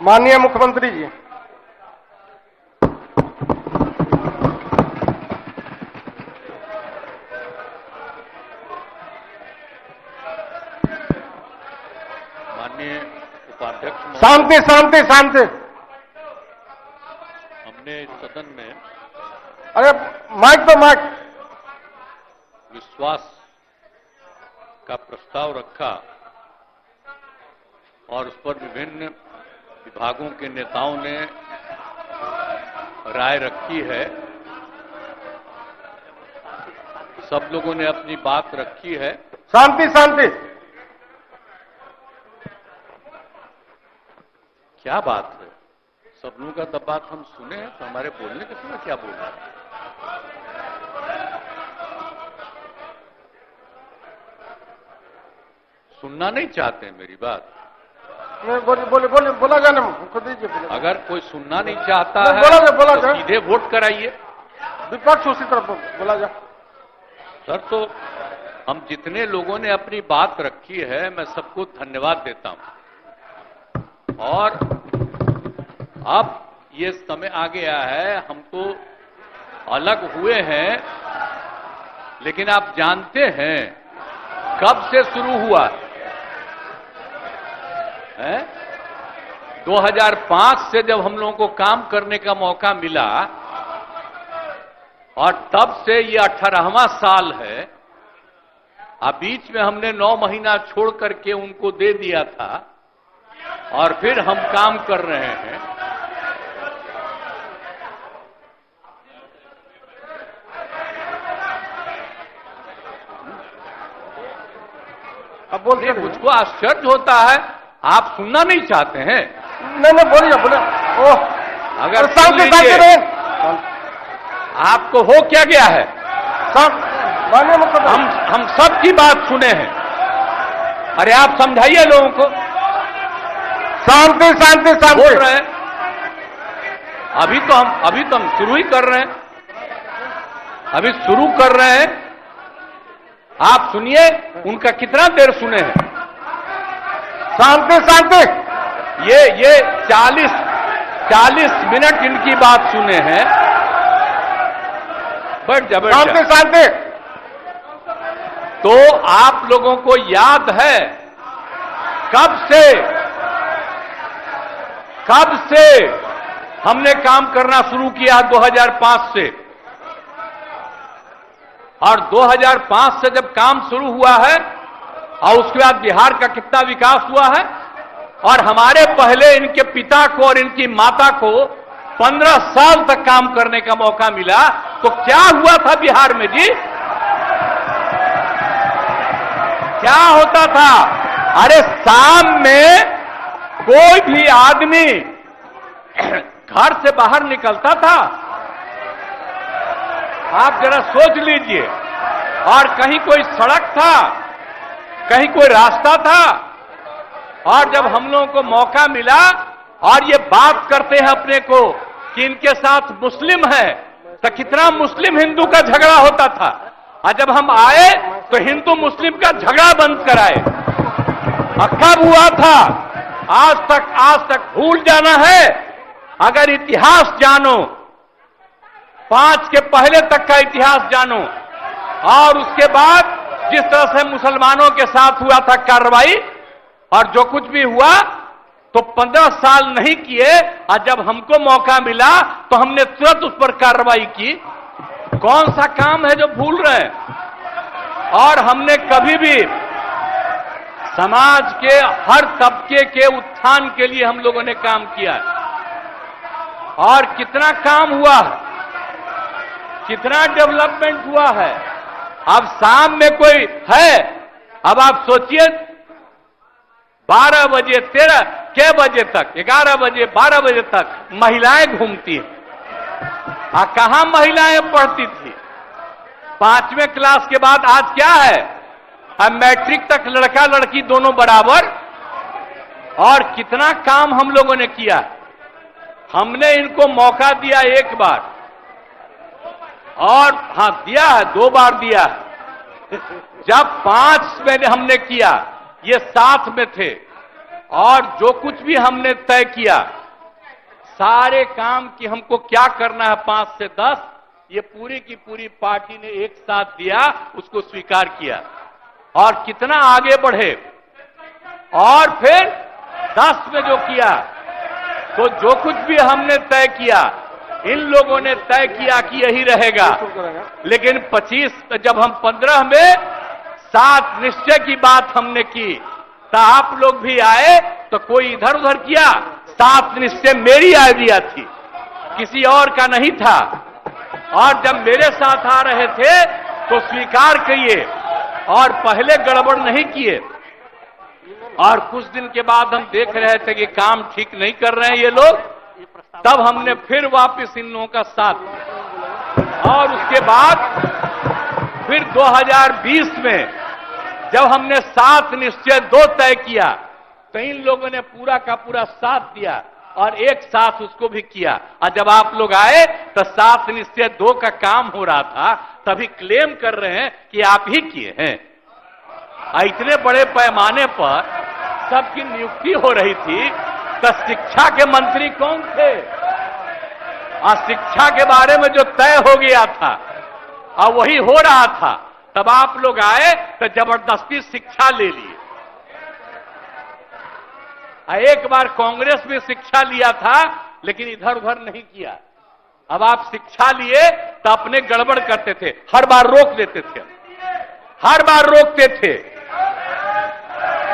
माननीय मुख्यमंत्री जी। माननीय उपाध्यक्ष महोदय, शांति शांति शांति। हमने सदन में अरे माइक तो माइक। विश्वास का प्रस्ताव रखा और उस पर विभिन्न विभागों के नेताओं ने राय रखी है। सब लोगों ने अपनी बात रखी है। शांति शांति। क्या बात है? सब लोगों का तब बात हम सुने हैं, तो हमारे बोलने के समय क्या बोल रहे हैं? सुनना नहीं चाहते मेरी बात? बोले बोले बोले बोला जाने खुद दीजिए। अगर कोई सुनना नहीं चाहता है बोला तो जाए। सीधे वोट कराइए। विपक्ष उसी तरफ बोला जाए। सर, तो हम जितने लोगों ने अपनी बात रखी है, मैं सबको धन्यवाद देता हूं। और अब ये समय आ गया है, हम तो अलग हुए हैं, लेकिन आप जानते हैं कब से शुरू हुआ है? 2005 से जब हम लोगों को काम करने का मौका मिला और तब से ये 18वां साल है। अब बीच में हमने 9 महीना छोड़ करके उनको दे दिया था और फिर हम काम कर रहे हैं। अब बोलिए। मुझको आश्चर्य होता है, आप सुनना नहीं चाहते हैं? नहीं बोलिए बोले। ओह, अगर शांति सुन शांति लीजिए, रहे। आपको हो क्या गया है? माननीय मुख्यमंत्री, हम सबकी बात सुने हैं। अरे आप समझाइए लोगों को। शांति शांति शांति बोल रहे हैं। अभी तो हम शुरू ही कर रहे हैं। अभी शुरू कर रहे हैं। आप सुनिए, उनका कितना देर सुने हैं? शांति शांति। ये 40 मिनट इनकी बात सुने हैं। बैठ जा, बैठ जा। शांति शांति। तो आप लोगों को याद है कब से हमने काम करना शुरू किया? 2005 से। और 2005 से जब काम शुरू हुआ है और उसके बाद बिहार का कितना विकास हुआ है, और हमारे पहले इनके पिता को और इनकी माता को 15 साल तक काम करने का मौका मिला। तो क्या हुआ था बिहार में जी? क्या होता था? अरे शाम में कोई भी आदमी घर से बाहर निकलता था, आप जरा सोच लीजिए, और कहीं कोई सड़क था, कहीं कोई रास्ता था। और जब हम लोगों को मौका मिला और ये बात करते हैं अपने को कि इनके साथ मुस्लिम है, तो कितना मुस्लिम हिंदू का झगड़ा होता था। और जब हम आए तो हिंदू मुस्लिम का झगड़ा बंद कराए। और कब हुआ था? आज तक भूल जाना है। अगर इतिहास जानो, 5 के पहले तक का इतिहास जानो, और उसके बाद जिस तरह से मुसलमानों के साथ हुआ था कार्रवाई, और जो कुछ भी हुआ, तो 15 साल नहीं किए, और जब हमको मौका मिला तो हमने तुरंत उस पर कार्रवाई की। कौन सा काम है जो भूल रहे हैं? और हमने कभी भी समाज के हर तबके के उत्थान के लिए हम लोगों ने काम किया है। और कितना काम हुआ है, कितना डेवलपमेंट हुआ है। अब शाम में कोई है, अब आप सोचिए 12 बजे 13 के बजे तक, 11 बजे 12 बजे तक महिलाएं घूमती हैं। कहां महिलाएं पढ़ती थी? 5वें क्लास के बाद आज क्या है? अब मैट्रिक तक लड़का लड़की दोनों बराबर। और कितना काम हम लोगों ने किया। हमने इनको मौका दिया एक बार, और हां दिया है, 2 बार दिया है। जब 5 में हमने किया, ये 7 में थे, और जो कुछ भी हमने तय किया, सारे काम कि हमको क्या करना है 5 से 10, ये पूरी की पूरी पार्टी ने एक साथ दिया, उसको स्वीकार किया और कितना आगे बढ़े। और फिर 10 में जो किया, तो जो कुछ भी हमने तय किया, इन लोगों ने तय किया कि यही रहेगा। लेकिन 25 जब हम 15 में 7 निश्चय की बात हमने की, तो आप लोग भी आए, तो कोई इधर उधर किया। 7 निश्चय मेरी आइडिया थी, किसी और का नहीं था। और जब मेरे साथ आ रहे थे तो स्वीकार किए और पहले गड़बड़ नहीं किए। और कुछ दिन के बाद हम देख रहे थे कि काम ठीक नहीं कर रहे हैं ये लोग, तब हमने फिर वापस इन लोगों का साथ दिया। और उसके बाद फिर 2020 में जब हमने 7 निश्चय 2 तय किया, तो इन लोगों ने पूरा का पूरा साथ दिया और एक साथ उसको भी किया। और जब आप लोग आए तो 7 निश्चय 2 का काम हो रहा था, तभी क्लेम कर रहे हैं कि आप ही किए हैं। इतने बड़े पैमाने पर सबकी नियुक्ति हो रही थी, तो शिक्षा के मंत्री कौन थे? और शिक्षा के बारे में जो तय हो गया था और वही हो रहा था, तब आप लोग आए तो जबरदस्ती शिक्षा ले लिए। एक बार कांग्रेस में शिक्षा लिया था, लेकिन इधर उधर नहीं किया। अब आप शिक्षा लिए तो अपने गड़बड़ करते थे, हर बार रोक देते थे, हर बार रोकते थे,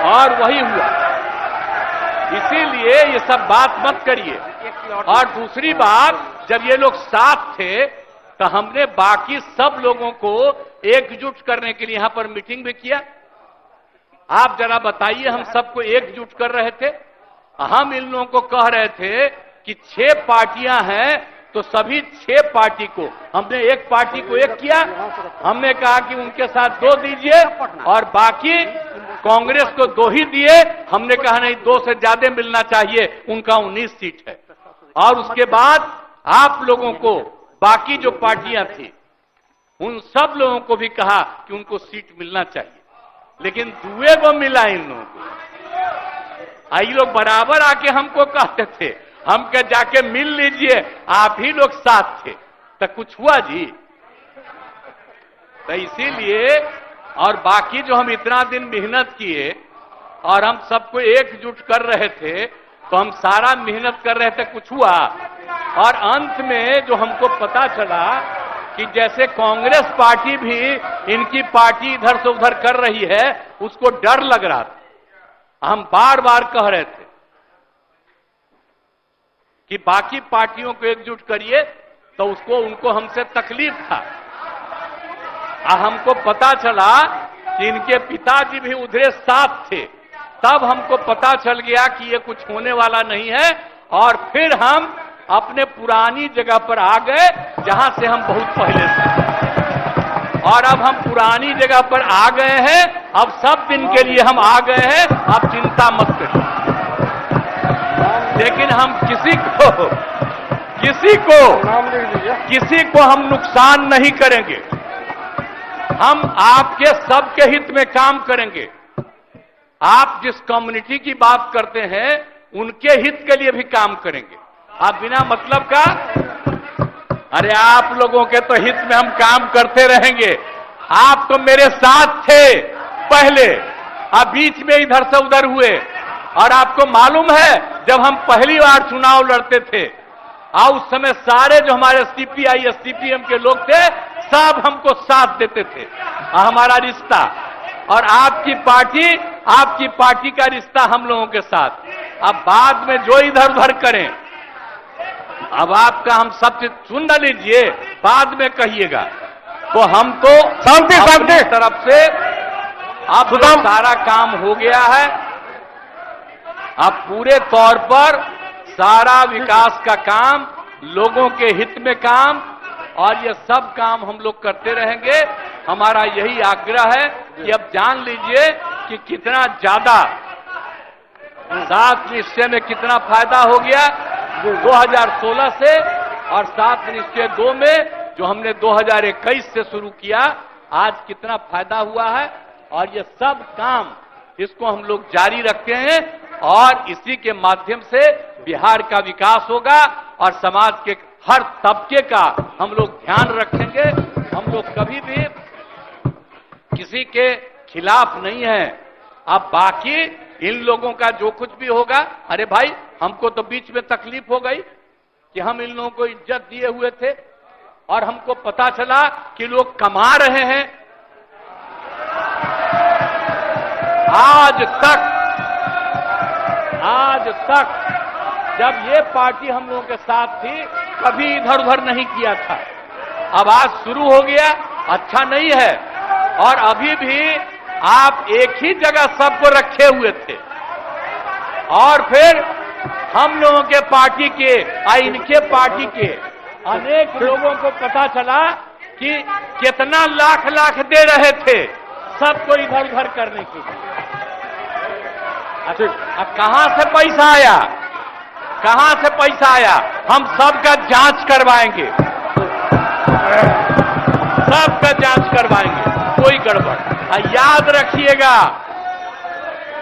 और वही हुआ। इसीलिए ये सब बात मत करिए। और दूसरी बात, जब ये लोग साथ थे, तो हमने बाकी सब लोगों को एकजुट करने के लिए यहां पर मीटिंग भी किया। आप जरा बताइए, हम सबको एकजुट कर रहे थे। हम इन लोगों को कह रहे थे कि 6 पार्टियां हैं, तो सभी 6 पार्टी को हमने एक पार्टी को एक किया। हमने कहा कि उनके साथ 2 दीजिए और बाकी कांग्रेस को 2 ही दिए। हमने कहा नहीं, 2 से ज्यादा मिलना चाहिए, उनका 19 सीट है। और उसके बाद आप लोगों को बाकी जो पार्टियां थी, उन सब लोगों को भी कहा कि उनको सीट मिलना चाहिए, लेकिन दुए को मिला इन लोगों को। आई लोग बराबर आके हमको कहते थे, हम कह जाके मिल लीजिए, आप ही लोग साथ थे, तो कुछ हुआ जी? तो इसीलिए, और बाकी जो हम इतना दिन मेहनत किए और हम सबको एकजुट कर रहे थे, तो हम सारा मेहनत कर रहे थे, कुछ हुआ? और अंत में जो हमको पता चला कि जैसे कांग्रेस पार्टी भी इनकी पार्टी इधर से उधर कर रही है, उसको डर लग रहा था। हम बार बार कह रहे थे कि बाकी पार्टियों को एकजुट करिए, तो उसको उनको हमसे तकलीफ था। हमको पता चला कि इनके पिताजी भी उधरे साथ थे, तब हमको पता चल गया कि ये कुछ होने वाला नहीं है। और फिर हम अपने पुरानी जगह पर आ गए, जहां से हम बहुत पहले थे। और अब हम पुरानी जगह पर आ गए हैं, अब सब दिन के लिए हम आ गए हैं, आप चिंता मत करिए। लेकिन हम किसी को हम नुकसान नहीं करेंगे। हम आपके सबके हित में काम करेंगे। आप जिस कम्युनिटी की बात करते हैं, उनके हित के लिए भी काम करेंगे। आप बिना मतलब का, अरे आप लोगों के तो हित में हम काम करते रहेंगे। आप तो मेरे साथ थे पहले, आप बीच में इधर से उधर हुए। और आपको मालूम है, जब हम पहली बार चुनाव लड़ते थे, उस समय सारे जो हमारे सीपीआई सीपीएम के लोग थे, सब हमको साथ देते थे। हमारा रिश्ता और आपकी पार्टी का रिश्ता हम लोगों के साथ। अब बाद में जो इधर उधर करें, अब आपका हम सब चीज सुन न लीजिए, बाद में कहिएगा। तो हम तो अपनी तरफ से अब सारा काम हो गया है। अब पूरे तौर पर सारा विकास का काम, लोगों के हित में काम, और ये सब काम हम लोग करते रहेंगे। हमारा यही आग्रह है कि अब जान लीजिए कि कितना ज्यादा 7 निश्चय में कितना फायदा हो गया 2016 से, और 7 निश्चय 2 में जो हमने 2021 से शुरू किया, आज कितना फायदा हुआ है। और ये सब काम इसको हम लोग जारी रखते हैं। और इसी के माध्यम से बिहार का विकास होगा और समाज के हर तबके का हम लोग ध्यान रखेंगे। हम लोग कभी भी किसी के खिलाफ नहीं है। अब बाकी इन लोगों का जो कुछ भी होगा, अरे भाई हमको तो बीच में तकलीफ हो गई कि हम इन लोगों को इज्जत दिए हुए थे और हमको पता चला कि लोग कमा रहे हैं। आज तक जब ये पार्टी हम लोगों के साथ थी कभी इधर उधर नहीं किया था। अब आज शुरू हो गया, अच्छा नहीं है। और अभी भी आप एक ही जगह सबको रखे हुए थे और फिर हम लोगों के पार्टी के इनके पार्टी के अनेक लोगों को पता चला कि कितना लाख लाख दे रहे थे सबको इधर उधर करने के लिए। अब कहां से पैसा आया, कहां से पैसा आया? हम सबका जांच करवाएंगे, सबका जांच करवाएंगे, कोई गड़बड़। याद रखिएगा,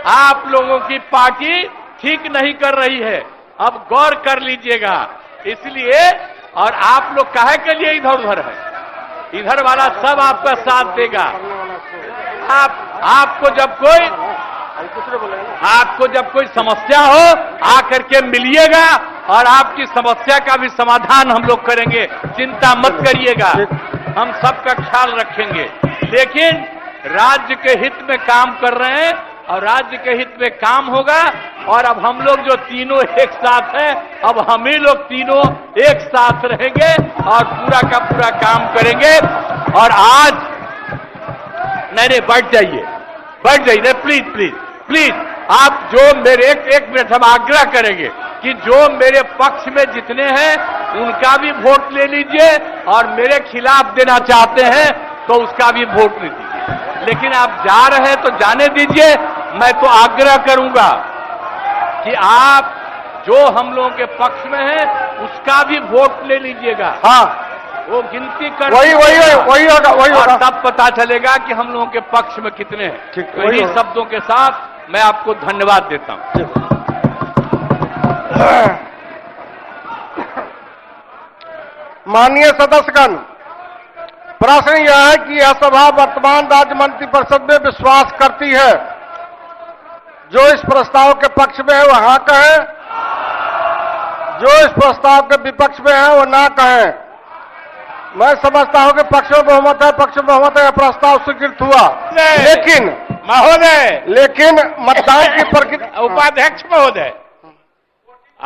आप लोगों की पार्टी ठीक नहीं कर रही है, अब गौर कर लीजिएगा। इसलिए और आप लोग काहे के लिए इधर उधर है? इधर वाला सब आपका साथ देगा। आपको जब कोई समस्या हो आकर के मिलिएगा और आपकी समस्या का भी समाधान हम लोग करेंगे, चिंता मत करिएगा, हम सबका ख्याल रखेंगे। लेकिन राज्य के हित में काम कर रहे हैं और राज्य के हित में काम होगा। और अब हम लोग जो तीनों एक साथ हैं, अब हम ही लोग तीनों एक साथ रहेंगे और पूरा का पूरा काम करेंगे। और आज नहीं, बैठ जाइए, प्लीज प्लीज प्लीज। आप जो मेरे एक मिनट हम आग्रह करेंगे कि जो मेरे पक्ष में जितने हैं उनका भी वोट ले लीजिए और मेरे खिलाफ देना चाहते हैं तो उसका भी वोट ले दीजिए। लेकिन आप जा रहे हैं तो जाने दीजिए। मैं तो आग्रह करूंगा कि आप जो हम लोगों के पक्ष में है उसका भी वोट ले लीजिएगा। हाँ, वो गिनती कर वही होगा। तब पता चलेगा कि हम लोगों के पक्ष में कितने हैं। तो इन्हीं शब्दों के साथ मैं आपको धन्यवाद देता हूं। माननीय सदस्यगण, प्रश्न यह है कि यह सभा वर्तमान राज्य मंत्रिपरिषद में विश्वास करती है। जो इस प्रस्ताव के पक्ष में है वह हाँ कहे, जो इस प्रस्ताव के विपक्ष में है वो ना कहे। मैं समझता हूं कि पक्ष में बहुमत है, प्रस्ताव स्वीकृत हुआ। लेकिन मतदान की प्रक्रिया। उपाध्यक्ष महोदय,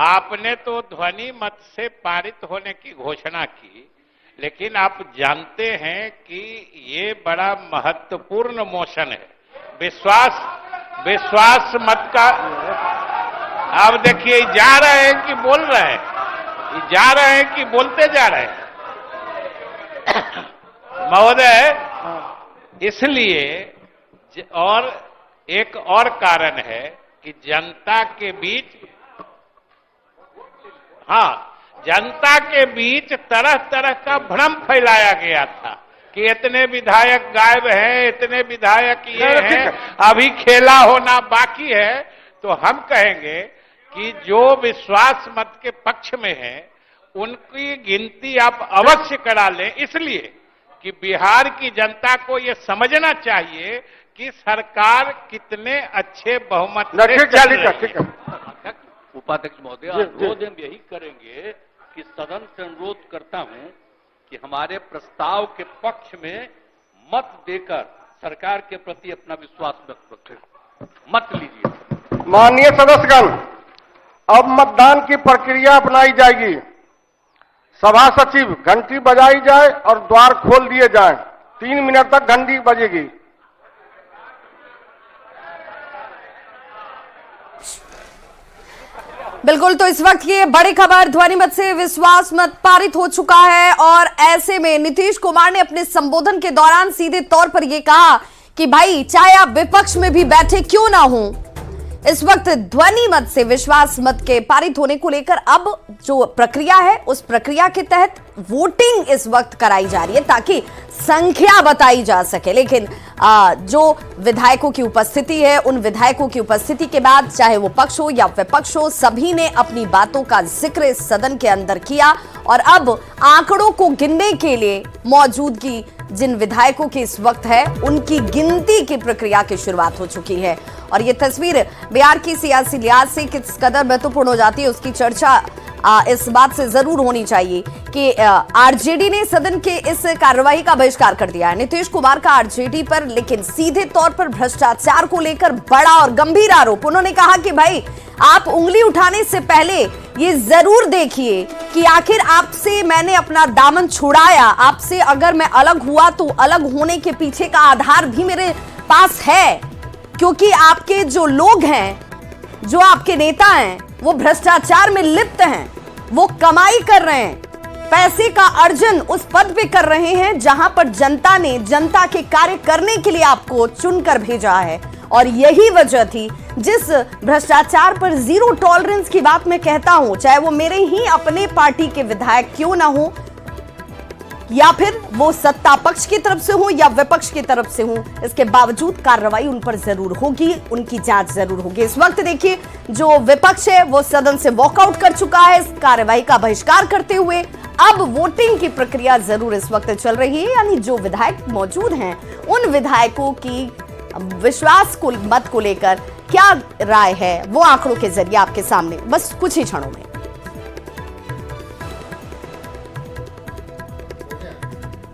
आपने तो ध्वनि मत से पारित होने की घोषणा की, लेकिन आप जानते हैं कि ये बड़ा महत्वपूर्ण मोशन है। विश्वास मत का। अब देखिए, जा रहे हैं कि बोल रहे हैं, जा रहे हैं कि बोलते जा रहे हैं महोदय। इसलिए और एक और कारण है कि जनता के बीच तरह तरह का भ्रम फैलाया गया था कि इतने विधायक गायब हैं, इतने विधायक ये हैं, अभी खेला होना बाकी है। तो हम कहेंगे कि जो विश्वास मत के पक्ष में है उनकी गिनती आप अवश्य करा लें, इसलिए कि बिहार की जनता को ये समझना चाहिए कि सरकार कितने अच्छे बहुमत से चल रही है। उपाध्यक्ष महोदय, अनुरोध हम यही करेंगे कि सदन से अनुरोध करता हूं कि हमारे प्रस्ताव के पक्ष में मत देकर सरकार के प्रति अपना विश्वास व्यक्त रखें, मत लीजिए। माननीय सदस्यगण, अब मतदान की प्रक्रिया अपनाई जाएगी। सभा सचिव घंटी बजाई जाए और द्वार खोल दिए जाएं। 3 मिनट तक घंटी बजेगी। बिल्कुल, तो इस वक्त की बड़ी खबर, ध्वनिमत से विश्वास मत पारित हो चुका है और ऐसे में नीतीश कुमार ने अपने संबोधन के दौरान सीधे तौर पर यह कहा कि भाई चाहे आप विपक्ष में भी बैठे क्यों ना हो, इस वक्त ध्वनि मत से विश्वास मत के पारित होने को लेकर अब जो प्रक्रिया है उस प्रक्रिया के तहत वोटिंग इस वक्त कराई जा रही है ताकि संख्या बताई जा सके। लेकिन जो विधायकों की उपस्थिति है, उन विधायकों की उपस्थिति के बाद चाहे वो पक्ष हो या विपक्ष हो, सभी ने अपनी बातों का जिक्र इस सदन के अंदर किया और अब आंकड़ों को गिनने के लिए मौजूदगी जिन विधायकों की इस वक्त है, उनकी गिनती की प्रक्रिया की शुरुआत हो चुकी है। और ये तस्वीर बिहार की सियासी लिहाज से किस कदर महत्वपूर्ण हो जाती है, उसकी चर्चा इस बात से जरूर होनी चाहिए कि आरजेडी ने सदन के इस कार्रवाई का बहिष्कार कर दिया है नीतीश कुमार का आरजेडी पर, लेकिन सीधे तौर पर भ्रष्टाचार को लेकर बड़ा और गंभीर आरोप। उन्होंने कहा कि भाई आप उंगली उठाने से पहले ये जरूर देखिए कि आखिर आपसे मैंने अपना दामन छुड़ाया, आपसे अगर मैं अलग हुआ तो अलग होने के पीछे का आधार भी मेरे पास है, क्योंकि आपके जो लोग हैं, जो आपके नेता हैं, वो भ्रष्टाचार में लिप्त हैं, वो कमाई कर रहे हैं, पैसे का अर्जन उस पद पे कर रहे हैं जहां पर जनता ने जनता के कार्य करने के लिए आपको चुनकर भेजा है। और यही वजह थी जिस भ्रष्टाचार पर जीरो टॉलरेंस की बात मैं कहता हूं, चाहे वो मेरे ही अपने पार्टी के विधायक क्यों ना हो या फिर वो सत्ता पक्ष की तरफ से हो या विपक्ष की तरफ से हो, इसके बावजूद कार्रवाई उन पर जरूर होगी, उनकी जांच जरूर होगी। इस वक्त देखिए जो विपक्ष है वो सदन से वॉकआउट कर चुका है इस कार्रवाई का बहिष्कार करते हुए। अब वोटिंग की प्रक्रिया जरूर इस वक्त चल रही है, यानी जो विधायक मौजूद हैं उन विधायकों की विश्वास को मत को लेकर क्या राय है वो आंकड़ों के जरिए आपके सामने बस कुछ ही क्षणों में।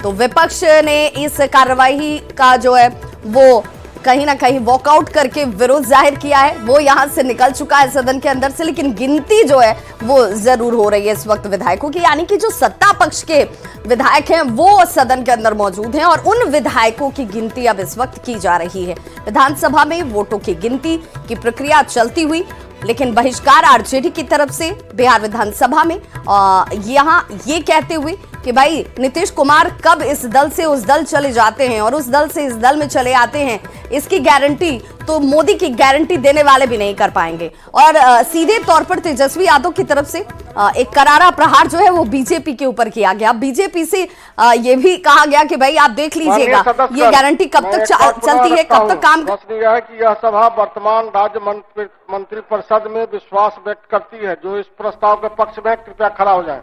तो विपक्ष ने इस कार्रवाई का जो है वो कहीं ना कहीं वॉकआउट करके विरोध जाहिर किया है, वो यहां से निकल चुका है सदन के अंदर से, लेकिन गिनती जो है वो जरूर हो रही है इस वक्त विधायकों की, यानी कि जो सत्ता पक्ष के विधायक हैं वो सदन के अंदर मौजूद हैं और उन विधायकों की गिनती अब इस वक्त की जा रही है। विधानसभा में वोटों की गिनती की प्रक्रिया चलती हुई, लेकिन बहिष्कार आरजेडी की तरफ से बिहार विधानसभा में यहां ये कहते हुए कि भाई नीतीश कुमार कब इस दल से उस दल चले जाते हैं और उस दल से इस दल में चले आते हैं, इसकी गारंटी तो मोदी की गारंटी देने वाले भी नहीं कर पाएंगे। और सीधे तौर पर तेजस्वी यादव की तरफ से एक करारा प्रहार जो है वो बीजेपी के ऊपर किया गया। बीजेपी से ये भी कहा गया कि भाई आप देख लीजिएगा ये गारंटी कब तक चलती है, कब तक काम है कि यह सभा वर्तमान राज्य मंत्रिपरिषद में विश्वास व्यक्त करती है। जो इस प्रस्ताव के पक्ष में कृपया खड़ा हो जाए।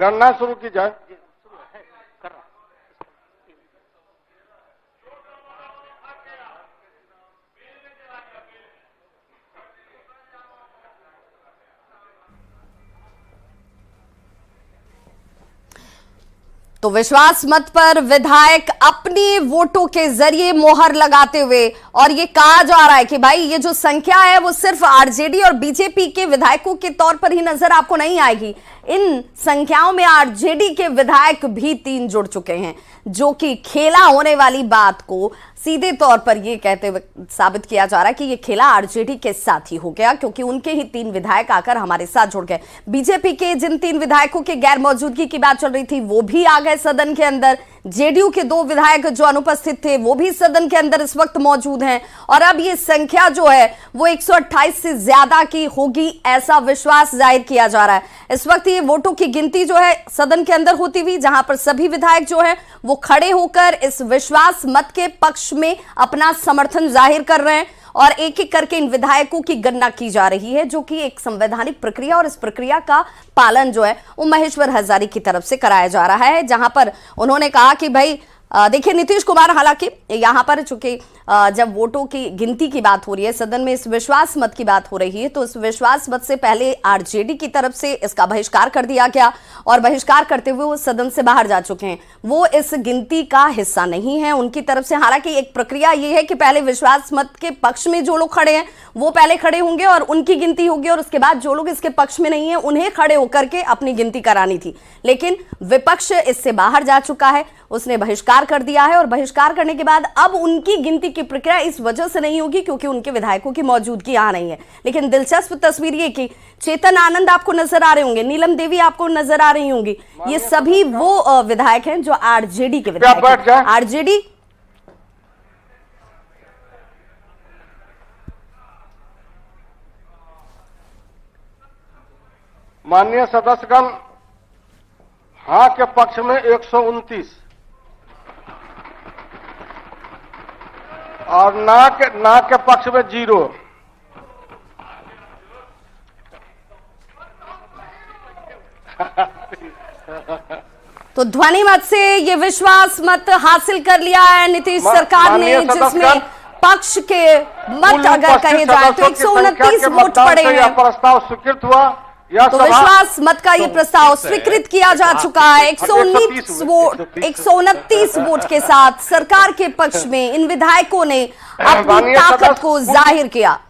गणना शुरू की जाए। तो विश्वास मत पर विधायक अपनी वोटों के जरिए मोहर लगाते हुए, और ये कहा जा रहा है कि भाई ये जो संख्या है वो सिर्फ आरजेडी और बीजेपी के विधायकों के तौर पर ही नजर आपको नहीं आएगी। इन संख्याओं में आरजेडी के विधायक भी 3 जुड़ चुके हैं, जो कि खेला होने वाली बात को सीधे तौर पर यह कहते हुए साबित किया जा रहा है कि यह खेला आरजेडी के साथ ही हो गया, क्योंकि उनके ही 3 विधायक आकर हमारे साथ जुड़ गए। बीजेपी के जिन 3 विधायकों के गैर मौजूदगी की बात चल रही थी वो भी आ गए सदन के अंदर। जेडीयू के 2 विधायक जो अनुपस्थित थे वो भी सदन के अंदर इस वक्त मौजूद हैं, और अब ये संख्या जो है वो 128 से ज्यादा की होगी, ऐसा विश्वास जाहिर किया जा रहा है। इस वक्त ये वोटों की गिनती जो है सदन के अंदर होती हुई, जहां पर सभी विधायक जो है वो खड़े होकर इस विश्वास मत के पक्ष में अपना समर्थन जाहिर कर रहे हैं, और एक एक करके इन विधायकों की गणना की जा रही है, जो कि एक संवैधानिक प्रक्रिया, और इस प्रक्रिया का पालन जो है वो महेश्वर हजारी की तरफ से कराया जा रहा है, जहां पर उन्होंने कहा कि भाई देखिए नीतीश कुमार, हालांकि यहां पर चूंकि जब वोटों की गिनती की बात हो रही है, सदन में इस विश्वास मत की बात हो रही है, तो इस विश्वास मत से पहले आरजेडी की तरफ से इसका बहिष्कार कर दिया गया और बहिष्कार करते हुए वो सदन से बाहर जा चुके हैं। वो इस गिनती का हिस्सा नहीं है उनकी तरफ से। हालांकि एक प्रक्रिया ये है कि पहले विश्वास मत के पक्ष में जो लोग खड़े हैं वो पहले खड़े होंगे और उनकी गिनती होगी, और उसके बाद जो लोग इसके पक्ष में नहीं है उन्हें खड़े होकर के अपनी गिनती करानी थी। लेकिन विपक्ष इससे बाहर जा चुका है, उसने बहिष्कार कर दिया है, और बहिष्कार करने के बाद अब उनकी गिनती की प्रक्रिया इस वजह से नहीं होगी क्योंकि उनके विधायकों की मौजूदगी यहां नहीं है। लेकिन दिलचस्प तस्वीर ये कि चेतन आनंद आपको नजर आ रहे होंगे, नीलम देवी आपको नजर आ रही होंगी, ये सभी वो विधायक हैं जो आरजेडी के विधायक हैं। आरजेडी माननीय सदस्यगण, हाँ के पक्ष में 129 और ना के पक्ष में 0। तो ध्वनि मत से ये विश्वास मत हासिल कर लिया है नीतीश सरकार ने, जिसमें पक्ष के मत अगर कहे जाए तो 129 वोट पड़े हैं। प्रस्ताव स्वीकृत हुआ। तो विश्वास मत का ये प्रस्ताव स्वीकृत किया जा चुका है। 129 वोट के साथ सरकार के पक्ष में इन विधायकों ने अपनी ताकत को जाहिर किया।